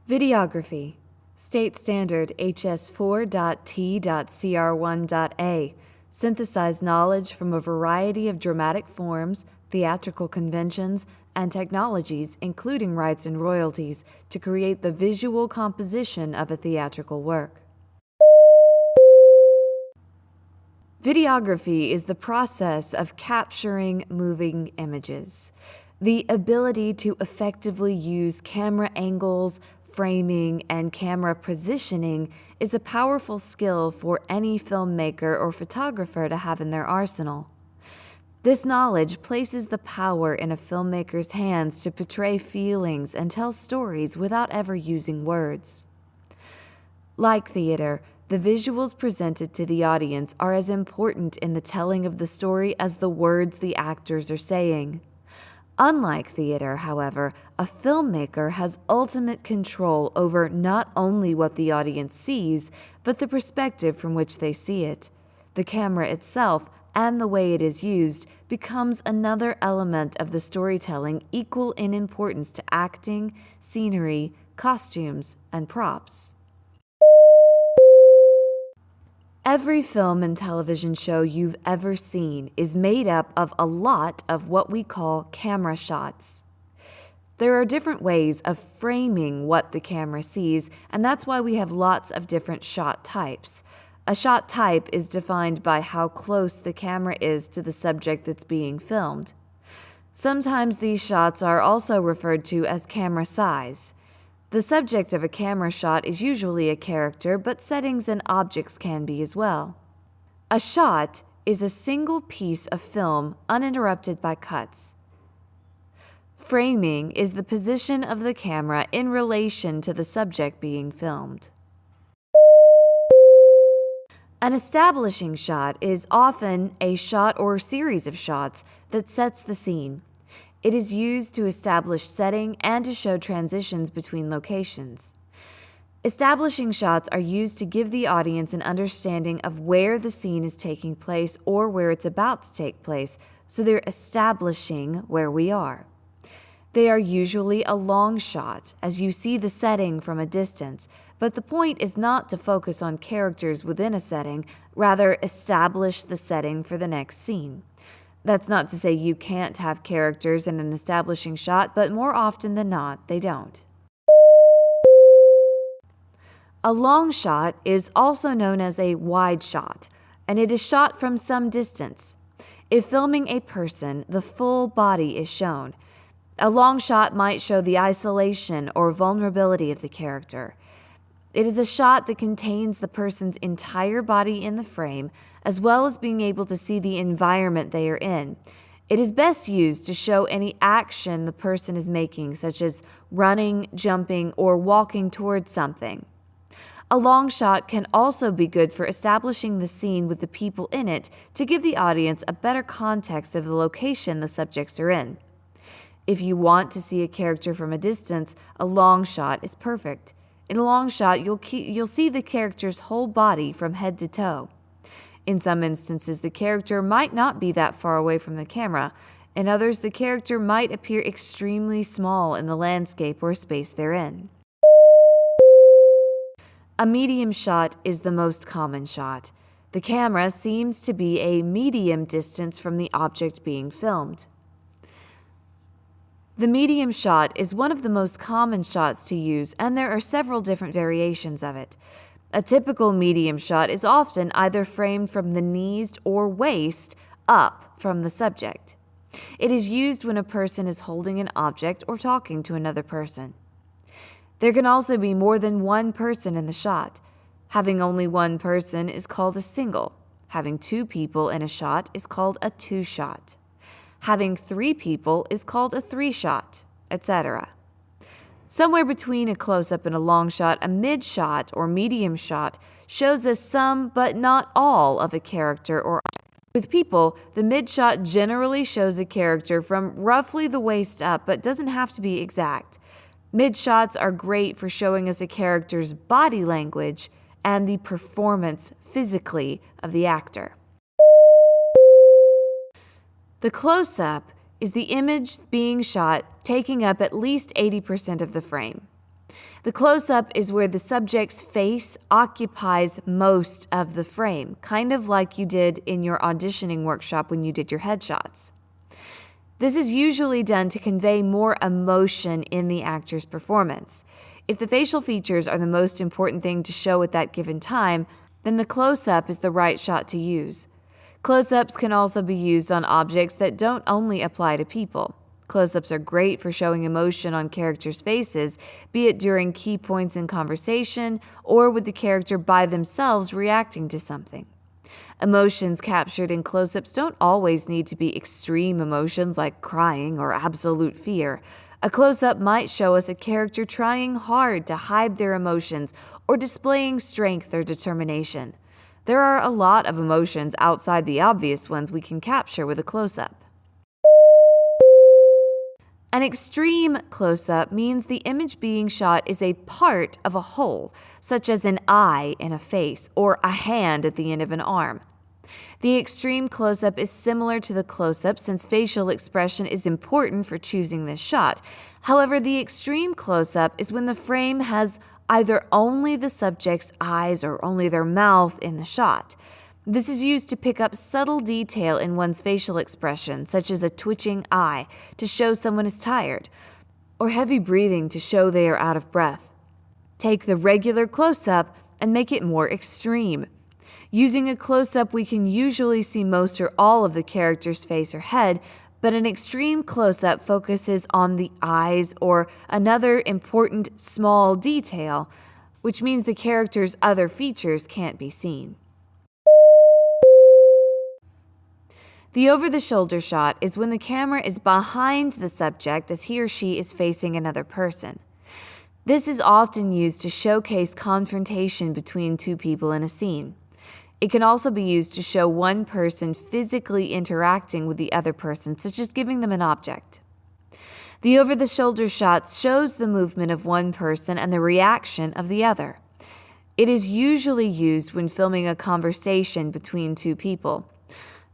Videography. State Standard HS4.T.CR1.A. Synthesize knowledge from a variety of dramatic forms, theatrical conventions, and technologies, including rights and royalties, to create the visual composition of a theatrical work. Videography is the process of capturing moving images. The ability to effectively use camera angles, framing, and camera positioning is a powerful skill for any filmmaker or photographer to have in their arsenal. This knowledge places the power in a filmmaker's hands to portray feelings and tell stories without ever using words. Like theater, the visuals presented to the audience are as important in the telling of the story as the words the actors are saying. Unlike theater, however, a filmmaker has ultimate control over not only what the audience sees, but the perspective from which they see it. The camera itself and the way it is used becomes another element of the storytelling equal in importance to acting, scenery, costumes, and props. Every film and television show you've ever seen is made up of a lot of what we call camera shots. There are different ways of framing what the camera sees, and that's why we have lots of different shot types. A shot type is defined by how close the camera is to the subject that's being filmed. Sometimes these shots are also referred to as camera size. The subject of a camera shot is usually a character, but settings and objects can be as well. A shot is a single piece of film uninterrupted by cuts. Framing is the position of the camera in relation to the subject being filmed. An establishing shot is often a shot or series of shots that sets the scene. It is used to establish setting and to show transitions between locations. Establishing shots are used to give the audience an understanding of where the scene is taking place or where it's about to take place, so they're establishing where we are. They are usually a long shot, as you see the setting from a distance, but the point is not to focus on characters within a setting, rather establish the setting for the next scene. That's not to say you can't have characters in an establishing shot, but more often than not, they don't. A long shot is also known as a wide shot, and it is shot from some distance. If filming a person, the full body is shown. A long shot might show the isolation or vulnerability of the character. It is a shot that contains the person's entire body in the frame, as well as being able to see the environment they are in. It is best used to show any action the person is making, such as running, jumping, or walking towards something. A long shot can also be good for establishing the scene with the people in it to give the audience a better context of the location the subjects are in. If you want to see a character from a distance, a long shot is perfect. In a long shot, you'll see the character's whole body from head to toe. In some instances, the character might not be that far away from the camera. In others, the character might appear extremely small in the landscape or space they're in. A medium shot is the most common shot. The camera seems to be a medium distance from the object being filmed. The medium shot is one of the most common shots to use, and there are several different variations of it. A typical medium shot is often either framed from the knees or waist up from the subject. It is used when a person is holding an object or talking to another person. There can also be more than one person in the shot. Having only one person is called a single. Having two people in a shot is called a two-shot. Having three people is called a three-shot, etc. Somewhere between a close-up and a long shot, a mid-shot or medium shot shows us some but not all of a character or with people, the mid-shot generally shows a character from roughly the waist up but doesn't have to be exact. Mid-shots are great for showing us a character's body language and the performance physically of the actor. The close-up is the image being shot taking up at least 80% of the frame. The close-up is where the subject's face occupies most of the frame, kind of like you did in your auditioning workshop when you did your headshots. This is usually done to convey more emotion in the actor's performance. If the facial features are the most important thing to show at that given time, then the close-up is the right shot to use. Close-ups can also be used on objects that don't only apply to people. Close-ups are great for showing emotion on characters' faces, be it during key points in conversation or with the character by themselves reacting to something. Emotions captured in close-ups don't always need to be extreme emotions like crying or absolute fear. A close-up might show us a character trying hard to hide their emotions or displaying strength or determination. There are a lot of emotions outside the obvious ones we can capture with a close-up. An extreme close-up means the image being shot is a part of a whole, such as an eye in a face or a hand at the end of an arm. The extreme close-up is similar to the close-up since facial expression is important for choosing this shot. However, the extreme close-up is when the frame has either only the subject's eyes or only their mouth in the shot. This is used to pick up subtle detail in one's facial expression, such as a twitching eye to show someone is tired, or heavy breathing to show they are out of breath. Take the regular close-up and make it more extreme. Using a close-up, we can usually see most or all of the character's face or head, but an extreme close-up focuses on the eyes or another important small detail, which means the character's other features can't be seen. The over-the-shoulder shot is when the camera is behind the subject as he or she is facing another person. This is often used to showcase confrontation between two people in a scene. It can also be used to show one person physically interacting with the other person, such as giving them an object. The over-the-shoulder shot shows the movement of one person and the reaction of the other. It is usually used when filming a conversation between two people.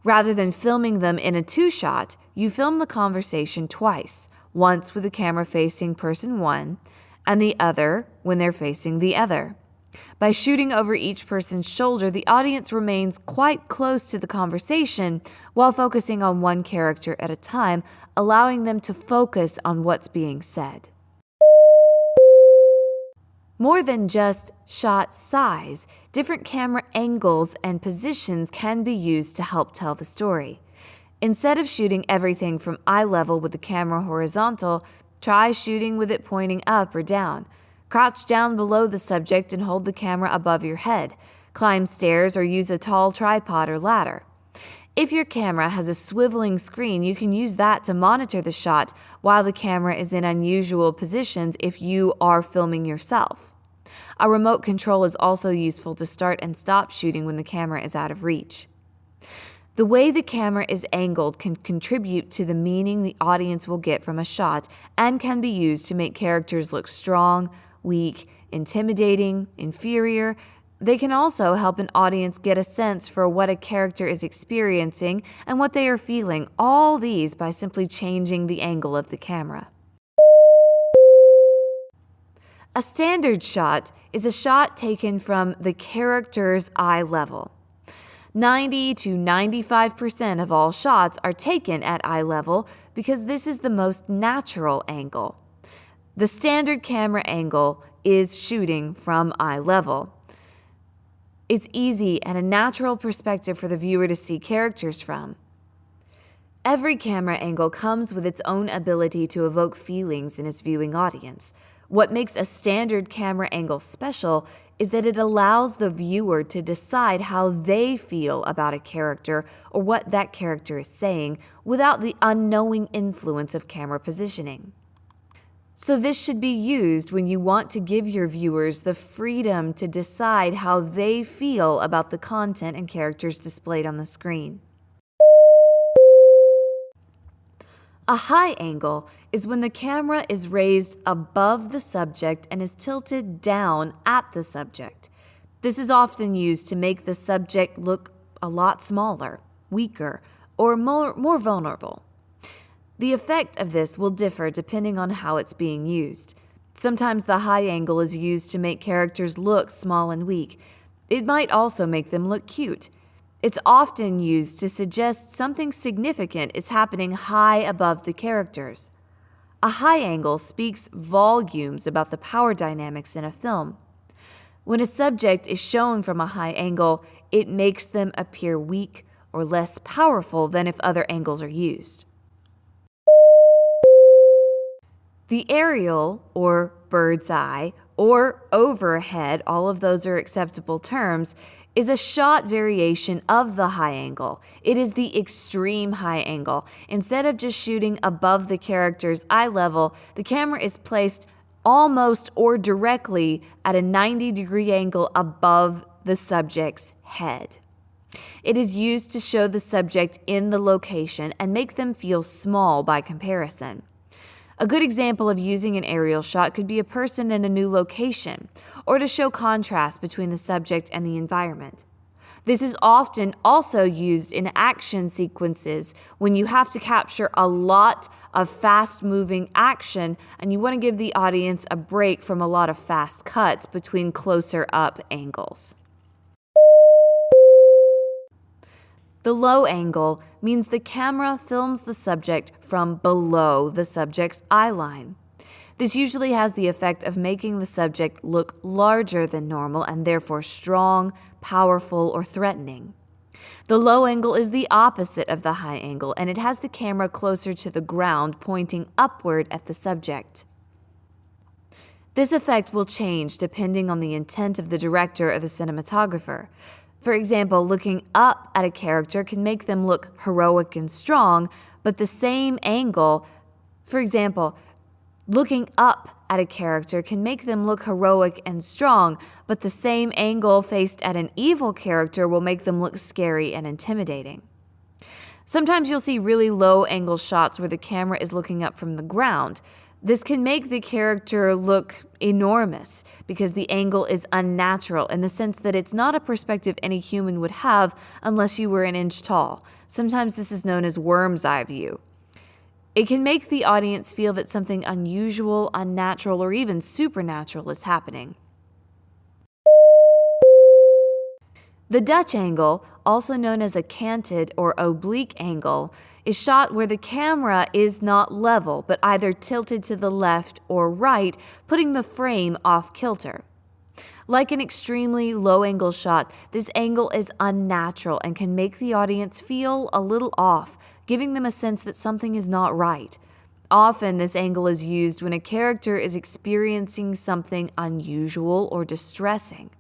Rather than filming them in a two-shot, you film the conversation twice, once with the camera facing person one, and the other when they're facing the other. By shooting over each person's shoulder, the audience remains quite close to the conversation while focusing on one character at a time, allowing them to focus on what's being said. More than just shot size, different camera angles and positions can be used to help tell the story. Instead of shooting everything from eye level with the camera horizontal, try shooting with it pointing up or down. Crouch down below the subject and hold the camera above your head. Climb stairs or use a tall tripod or ladder. If your camera has a swiveling screen, you can use that to monitor the shot while the camera is in unusual positions if you are filming yourself. A remote control is also useful to start and stop shooting when the camera is out of reach. The way the camera is angled can contribute to the meaning the audience will get from a shot and can be used to make characters look strong, weak, intimidating, inferior. They can also help an audience get a sense for what a character is experiencing and what they are feeling, all these by simply changing the angle of the camera. A standard shot is a shot taken from the character's eye level. 90 to 95% of all shots are taken at eye level because this is the most natural angle. The standard camera angle is shooting from eye level. It's easy and a natural perspective for the viewer to see characters from. Every camera angle comes with its own ability to evoke feelings in its viewing audience. What makes a standard camera angle special is that it allows the viewer to decide how they feel about a character or what that character is saying without the unknowing influence of camera positioning. So this should be used when you want to give your viewers the freedom to decide how they feel about the content and characters displayed on the screen. A high angle is when the camera is raised above the subject and is tilted down at the subject. This is often used to make the subject look a lot smaller, weaker, or more vulnerable. The effect of this will differ depending on how it's being used. Sometimes the high angle is used to make characters look small and weak. It might also make them look cute. It's often used to suggest something significant is happening high above the characters. A high angle speaks volumes about the power dynamics in a film. When a subject is shown from a high angle, it makes them appear weak or less powerful than if other angles are used. The aerial, or bird's eye, or overhead, all of those are acceptable terms, is a shot variation of the high angle. It is the extreme high angle. Instead of just shooting above the character's eye level, the camera is placed almost or directly at a 90-degree angle above the subject's head. It is used to show the subject in the location and make them feel small by comparison. A good example of using an aerial shot could be a person in a new location, or to show contrast between the subject and the environment. This is often also used in action sequences when you have to capture a lot of fast-moving action and you want to give the audience a break from a lot of fast cuts between closer-up angles. The low angle means the camera films the subject from below the subject's eye line. This usually has the effect of making the subject look larger than normal and therefore strong, powerful, or threatening. The low angle is the opposite of the high angle, and it has the camera closer to the ground, pointing upward at the subject. This effect will change depending on the intent of the director or the cinematographer. For example, looking up at a character can make them look heroic and strong, but the same angle, looking up at a character can make them look heroic and strong, but the same angle faced at an evil character will make them look scary and intimidating. Sometimes you'll see really low angle shots where the camera is looking up from the ground. This can make the character look enormous because the angle is unnatural in the sense that it's not a perspective any human would have unless you were an inch tall. Sometimes this is known as worm's eye view. It can make the audience feel that something unusual, unnatural, or even supernatural is happening. The Dutch angle, also known as a canted or oblique angle, is shot where the camera is not level, but either tilted to the left or right, putting the frame off kilter. Like an extremely low-angle shot, this angle is unnatural and can make the audience feel a little off, giving them a sense that something is not right. Often, this angle is used when a character is experiencing something unusual or distressing.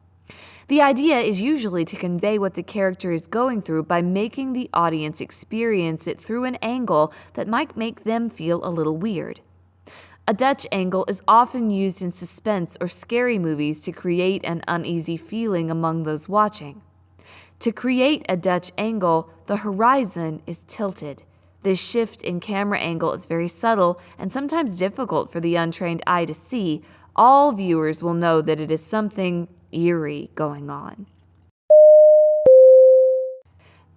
The idea is usually to convey what the character is going through by making the audience experience it through an angle that might make them feel a little weird. A Dutch angle is often used in suspense or scary movies to create an uneasy feeling among those watching. To create a Dutch angle, the horizon is tilted. This shift in camera angle is very subtle and sometimes difficult for the untrained eye to see. All viewers will know that it is something eerie going on.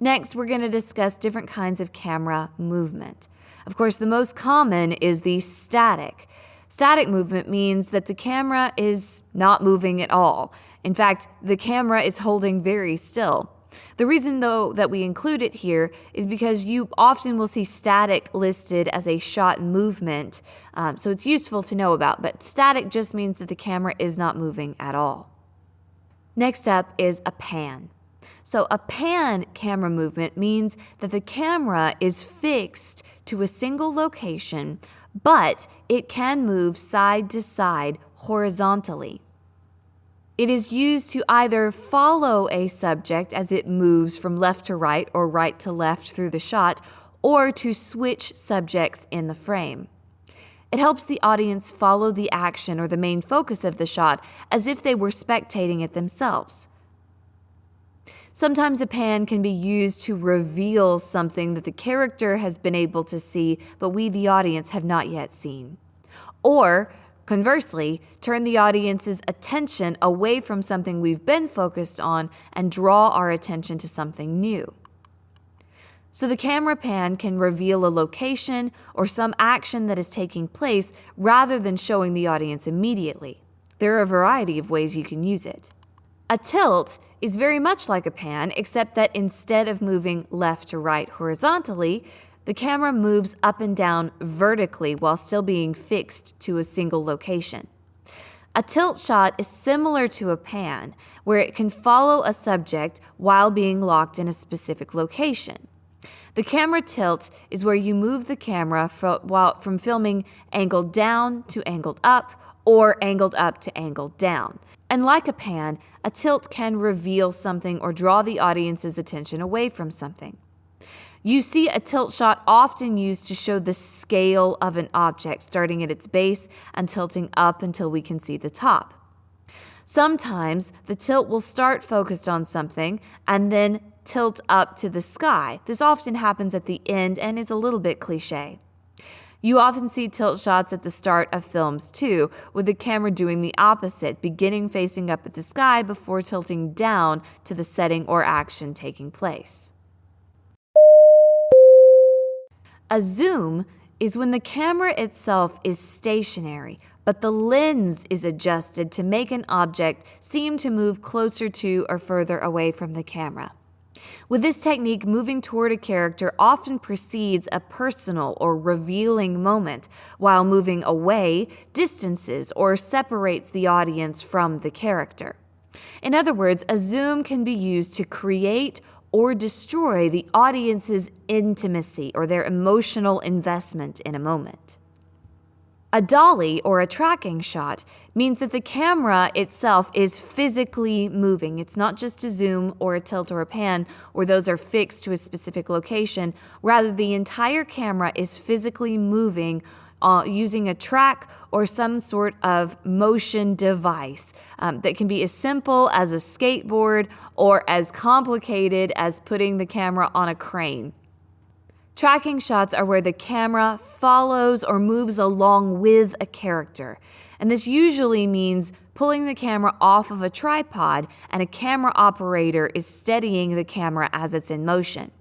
Next, we're going to discuss different kinds of camera movement. Of course, the most common is the static. Static movement means that the camera is not moving at all. In fact, the camera is holding very still. The reason, though, that we include it here is because you often will see static listed as a shot movement, so it's useful to know about, but static just means that the camera is not moving at all. Next up is a pan. So a pan camera movement means that the camera is fixed to a single location, but it can move side to side horizontally. It is used to either follow a subject as it moves from left to right or right to left through the shot, or to switch subjects in the frame. It helps the audience follow the action or the main focus of the shot as if they were spectating it themselves. Sometimes a pan can be used to reveal something that the character has been able to see, but we, the audience, have not yet seen. Or, conversely, turn the audience's attention away from something we've been focused on and draw our attention to something new. So the camera pan can reveal a location or some action that is taking place rather than showing the audience immediately. There are a variety of ways you can use it. A tilt is very much like a pan, except that instead of moving left to right horizontally, the camera moves up and down vertically while still being fixed to a single location. A tilt shot is similar to a pan, where it can follow a subject while being locked in a specific location. The camera tilt is where you move the camera from filming angled down to angled up or angled up to angled down. And like a pan, a tilt can reveal something or draw the audience's attention away from something. You see a tilt shot often used to show the scale of an object, starting at its base and tilting up until we can see the top. Sometimes the tilt will start focused on something and then tilt up to the sky. This often happens at the end and is a little bit cliche. You often see tilt shots at the start of films too, with the camera doing the opposite, beginning facing up at the sky before tilting down to the setting or action taking place. A zoom is when the camera itself is stationary, but the lens is adjusted to make an object seem to move closer to or further away from the camera. With this technique, moving toward a character often precedes a personal or revealing moment, while moving away distances or separates the audience from the character. In other words, a zoom can be used to create or destroy the audience's intimacy or their emotional investment in a moment. A dolly or a tracking shot means that the camera itself is physically moving. It's not just a zoom or a tilt or a pan where those are fixed to a specific location. Rather, the entire camera is physically moving using a track or some sort of motion device that can be as simple as a skateboard or as complicated as putting the camera on a crane. Tracking shots are where the camera follows or moves along with a character, and this usually means pulling the camera off of a tripod and a camera operator is steadying the camera as it's in motion.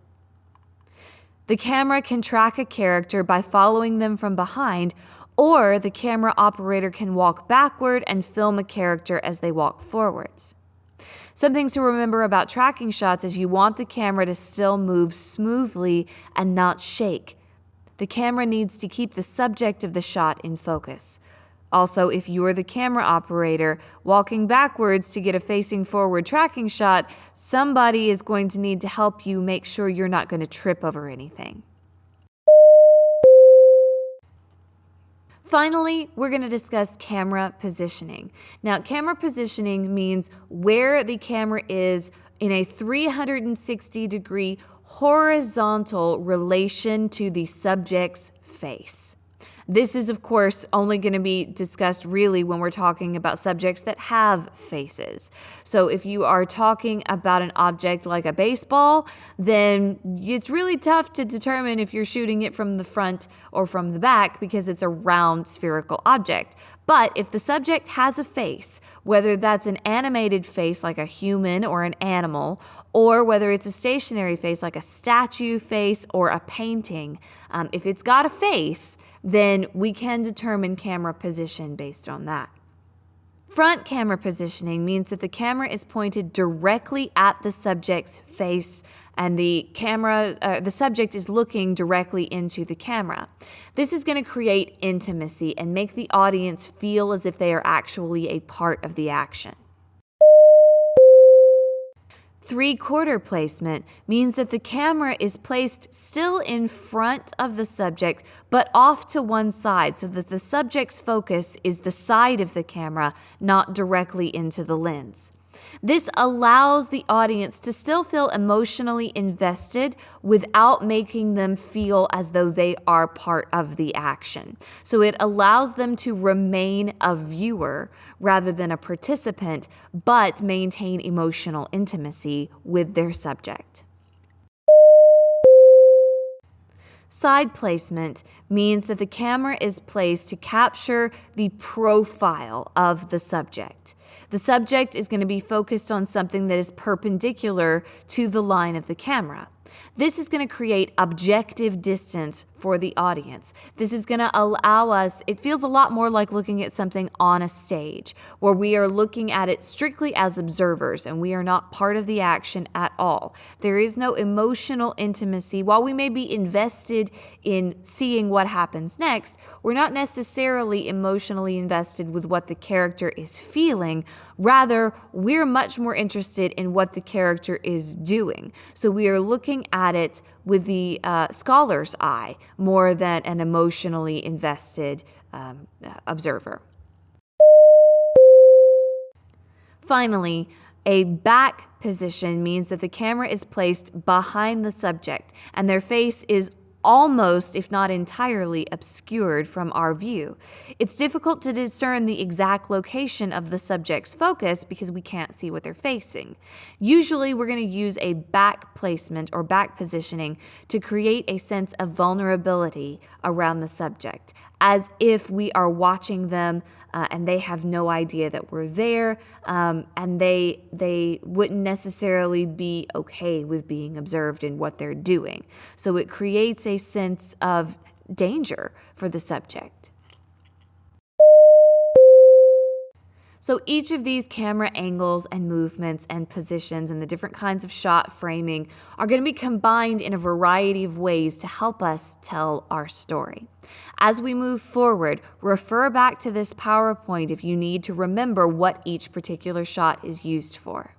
The camera can track a character by following them from behind, or the camera operator can walk backward and film a character as they walk forwards. Something to remember about tracking shots is you want the camera to still move smoothly and not shake. The camera needs to keep the subject of the shot in focus. Also, if you are the camera operator walking backwards to get a facing forward tracking shot, somebody is going to need to help you make sure you're not going to trip over anything. Finally, we're going to discuss camera positioning. Now, camera positioning means where the camera is in a 360-degree horizontal relation to the subject's face. This is, of course, only going to be discussed really when we're talking about subjects that have faces. So if you are talking about an object like a baseball, then it's really tough to determine if you're shooting it from the front or from the back because it's a round spherical object. But if the subject has a face, whether that's an animated face like a human or an animal, or whether it's a stationary face like a statue face or a painting, if it's got a face, then we can determine camera position based on that. Front camera positioning means that the camera is pointed directly at the subject's face and the subject is looking directly into the camera. This is going to create intimacy and make the audience feel as if they are actually a part of the action. Three-quarter placement means that the camera is placed still in front of the subject, but off to one side so that the subject's focus is the side of the camera, not directly into the lens. This allows the audience to still feel emotionally invested without making them feel as though they are part of the action. So it allows them to remain a viewer rather than a participant, but maintain emotional intimacy with their subject. Side placement means that the camera is placed to capture the profile of the subject. The subject is going to be focused on something that is perpendicular to the line of the camera. This is going to create objective distance for the audience. This is going to allow us, it feels a lot more like looking at something on a stage, where we are looking at it strictly as observers and we are not part of the action at all. There is no emotional intimacy. While we may be invested in seeing what happens next, we're not necessarily emotionally invested with what the character is feeling. Rather, we're much more interested in what the character is doing. So we are looking at it with the scholar's eye more than an emotionally invested observer. Finally, a back position means that the camera is placed behind the subject and their face is almost, if not entirely, obscured from our view. It's difficult to discern the exact location of the subject's focus because we can't see what they're facing. Usually, we're going to use a back placement or back positioning to create a sense of vulnerability around the subject, as if we are watching them and they have no idea that we're there, and they wouldn't necessarily be okay with being observed in what they're doing. So it creates a sense of danger for the subject. So each of these camera angles and movements and positions and the different kinds of shot framing are going to be combined in a variety of ways to help us tell our story. As we move forward, refer back to this PowerPoint if you need to remember what each particular shot is used for.